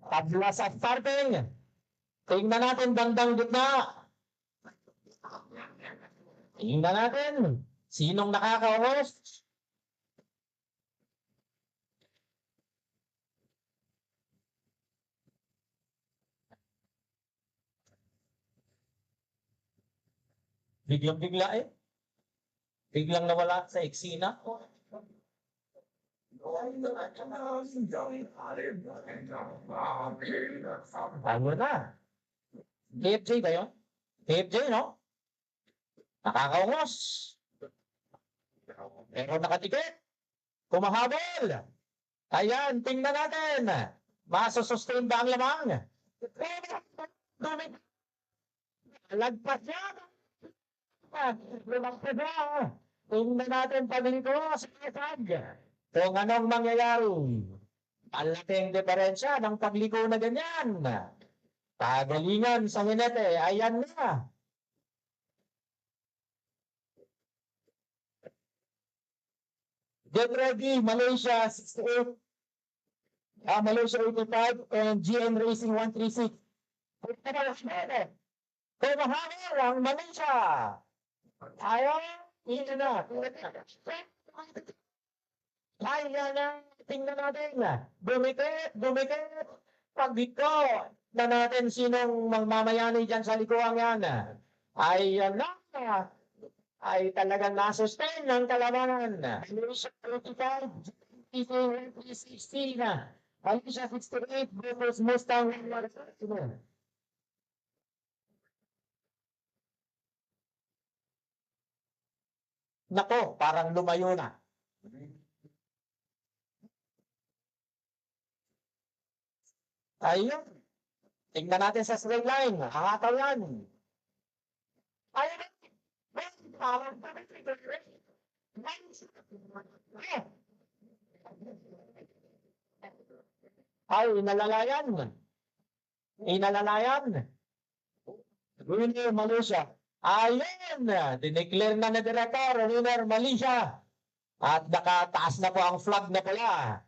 Tabla sa starting. Tingnan natin bandang gitna. Tingnan natin. Sinong nakakaungos? Biglang-bigla eh. Biglang nawala sa eksena. Ano na? KFJ ba yun? KFJ, no? Nakakaungos. Pero nakatikit. Kumahabol. Ayan, tingnan natin. Masusustain ba ang lamang? Lagpas niya. Lumagpas niya. Tingnan natin pagliko sa isag. Kung anong mangyayari. Malaking diferensya ng pagliko na ganyan. Kagalingan sa hinete. Ayan na. Get ready, Malaysia 68. Malaysia 85 and GN Racing 136. Kumahabol ang Malaysia. Ayaw, ito na. Ayan na, tingnan natin. Dumikit. Pagdito na natin sinong magmamayani dyan sa likuang yan. Ayan na. Ay talagang nasustain ng kalabanan. Malaysia 35, GT 116 na. Malaysia 68 versus Mustang 116. Nako, parang lumayo na. Ayun. Tingnan natin sa straight line. Nakakataw yan. Ayun. Parang ay, inalalayan. Inalalayan. Winner Malaysia. Ayun. Dineclare na ni Director. Winner Malaysia. At nakataas na po ang flag na pala.